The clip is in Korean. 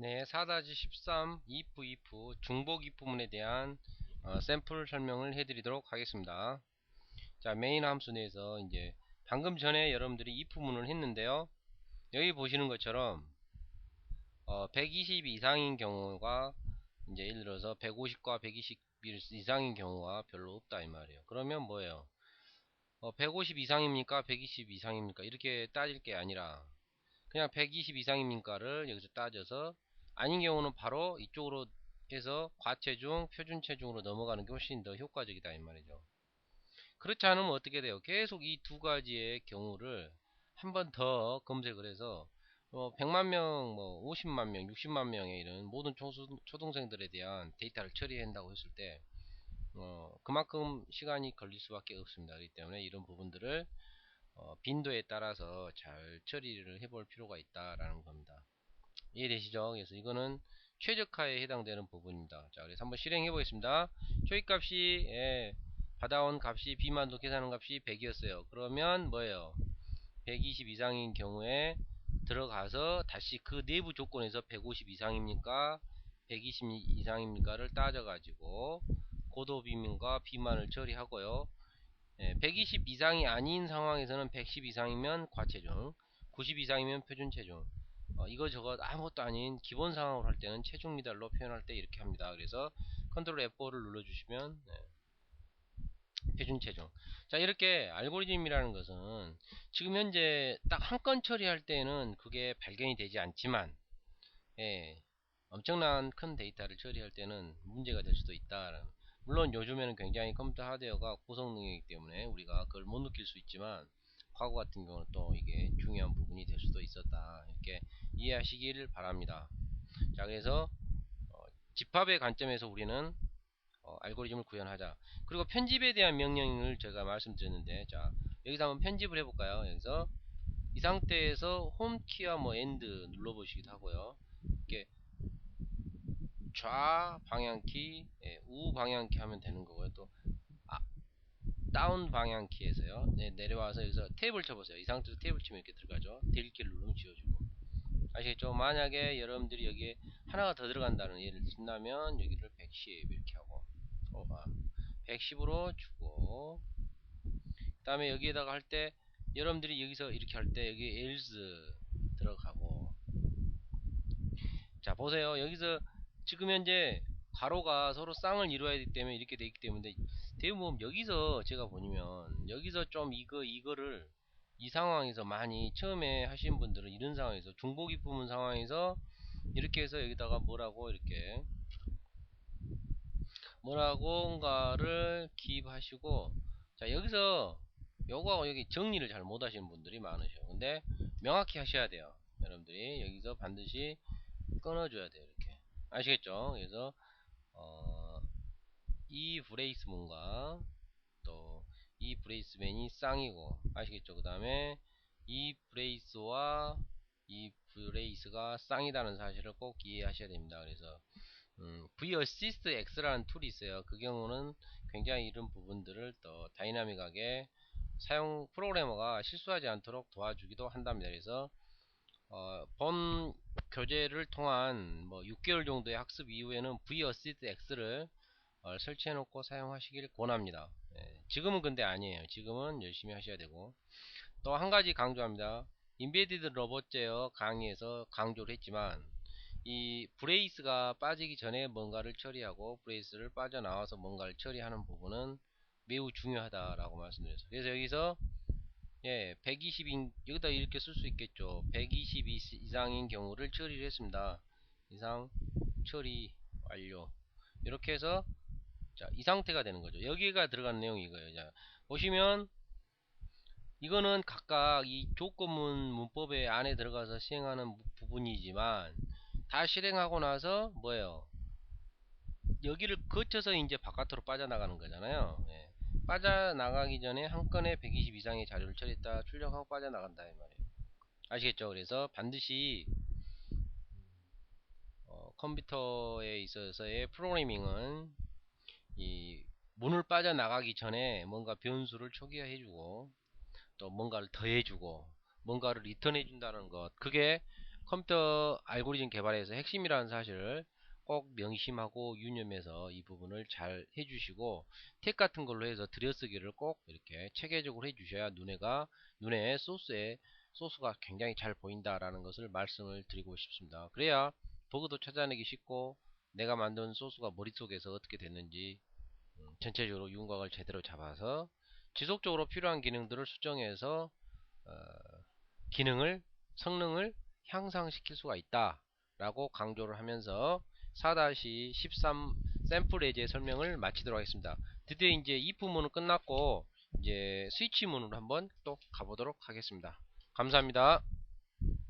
네, 4-13 if 중복 if문에 대한 샘플 설명을 해드리도록 하겠습니다. 자, 메인 함수 내에서 이제 방금 전에 여러분들이 if문을 했는데요. 여기 보시는 것처럼 120 이상인 경우가 이제 예를 들어서 150과 120 이상인 경우가 별로 없다 이 말이에요. 그러면 뭐예요? 150 이상입니까? 120 이상입니까? 이렇게 따질 게 아니라 그냥 120 이상입니까를 여기서 따져서 아닌 경우는 바로 이쪽으로 해서 과체중, 표준체중으로 넘어가는 게 훨씬 더 효과적이다 이 말이죠. 그렇지 않으면 어떻게 돼요? 계속 이 두 가지의 경우를 한 번 더 검색을 해서 100만 명, 뭐 50만 명, 60만 명의 이런 모든 초등생들에 대한 데이터를 처리한다고 했을 때 그만큼 시간이 걸릴 수밖에 없습니다. 그렇기 때문에 이런 부분들을 빈도에 따라서 잘 처리를 해볼 필요가 있다라는 겁니다. 이해되시죠? 그래서 이거는 최적화에 해당되는 부분입니다. 자, 그래서 한번 실행해 보겠습니다. 초입값이 받아온 값이 비만도 계산한 값이 100이었어요. 그러면 뭐예요? 120 이상인 경우에 들어가서 다시 그 내부 조건에서 150 이상입니까? 120 이상입니까를 따져가지고 고도 비만과 비만을 처리하고요. 120 이상이 아닌 상황에서는 110 이상이면 과체중, 90 이상이면 표준체중, 이거저거 아무것도 아닌 기본 상황으로 할 때는 체중 미달로 표현할 때 이렇게 합니다. 그래서 컨트롤 F4를 눌러주시면 표준체중. 자, 이렇게 알고리즘이라는 것은 지금 현재 딱 한 건 처리할 때는 그게 발견이 되지 않지만 엄청난 큰 데이터를 처리할 때는 문제가 될 수도 있다. 물론 요즘에는 굉장히 컴퓨터 하드웨어가 고성능이기 때문에 우리가 그걸 못 느낄 수 있지만 과거 같은 경우는 또 이게 중요한 부분이 될 수도 있었다. 이렇게 이해하시길 바랍니다. 자, 그래서 집합의 관점에서 우리는 알고리즘을 구현하자. 그리고 편집에 대한 명령을 제가 말씀드렸는데, 자, 여기서 한번 편집을 해볼까요? 여기서 이 상태에서 홈키와 뭐 엔드 눌러보시기도 하고요. 이렇게 좌 방향키, 우 방향키 하면 되는 거고요. 또 아, 다운 방향키에서요. 내려와서 여기서 탭을 쳐보세요. 이 상태에서 탭을 치면 이렇게 들어가죠. 딜키를 누르면 지워주고. 아시겠죠? 만약에 여러분들이 여기에 하나가 더 들어간다는 예를 든다면 여기를 110 이렇게 하고 110으로 주고, 그 다음에 여기에다가 할 때 여러분들이 여기서 이렇게 할 때 여기 else 들어가고, 자 보세요. 여기서 지금 현재 가로가 서로 쌍을 이루어야 되기 때문에 이렇게 되기 때문에 대부분 여기서 제가 보면 여기서 좀 이거를 이 상황에서 많이 처음에 하신 분들은 이런 상황에서 중복이 부분 상황에서 이렇게 해서 여기다가 뭐라고 이렇게 뭐라고인가를 기입하시고, 자 여기서 요거하고 여기 정리를 잘 못하시는 분들이 많으셔요. 근데 명확히 하셔야 돼요. 여러분들이 여기서 반드시 끊어줘야 돼요. 이렇게 아시겠죠? 그래서 이 브레이스문과 또 이 브레이스맨이 쌍이고 아시겠죠? 그 다음에 이 브레이스와 이 브레이스가 쌍이라는 사실을 꼭 이해하셔야 됩니다. 그래서 V-Assist X라는 툴이 있어요. 그 경우는 굉장히 이런 부분들을 더 다이나믹하게 사용 프로그래머가 실수하지 않도록 도와주기도 한답니다. 그래서 본 교재를 통한 뭐 6개월 정도의 학습 이후에는 V-Assist X를 설치해 놓고 사용하시길 권합니다. 지금은 근데 아니에요. 지금은 열심히 하셔야 되고, 또 한 가지 강조합니다. 인베디드 로봇 제어 강의에서 강조를 했지만 이 브레이스가 빠지기 전에 뭔가를 처리하고 브레이스를 빠져나와서 뭔가를 처리하는 부분은 매우 중요하다라고 말씀드렸어요. 그래서 여기서 120인 여기다 이렇게 쓸 수 있겠죠. 120 이상인 경우를 처리를 했습니다. 이상 처리 완료. 이렇게 해서 자, 이 상태가 되는 거죠. 여기가 들어간 내용이 이거예요. 자, 보시면 이거는 각각 이 조건문 문법의 안에 들어가서 시행하는 부분이지만 다 실행하고 나서 뭐예요? 여기를 거쳐서 이제 바깥으로 빠져나가는 거잖아요. 빠져나가기 전에 한 건에 120 이상의 자료를 처리했다 출력하고 빠져나간다 이 말이에요. 아시겠죠? 그래서 반드시 컴퓨터에 있어서의 프로그래밍은 이 문을 빠져나가기 전에 뭔가 변수를 초기화해주고 또 뭔가를 더해주고 뭔가를 리턴해준다는 것, 그게 컴퓨터 알고리즘 개발에서 핵심이라는 사실을 꼭 명심하고 유념해서 이 부분을 잘 해주시고, 택 같은 걸로 해서 들여쓰기를 꼭 이렇게 체계적으로 해주셔야 눈에 소스가 굉장히 잘 보인다라는 것을 말씀을 드리고 싶습니다. 그래야 버그도 찾아내기 쉽고 내가 만든 소스가 머릿속에서 어떻게 됐는지 전체적으로 윤곽을 제대로 잡아서 지속적으로 필요한 기능들을 수정해서 어, 성능을 향상시킬 수가 있다 라고 강조를 하면서 4-13 샘플 예제 설명을 마치도록 하겠습니다. 드디어 이제 if 문은 끝났고 이제 스위치 문으로 한번 또 가보도록 하겠습니다. 감사합니다.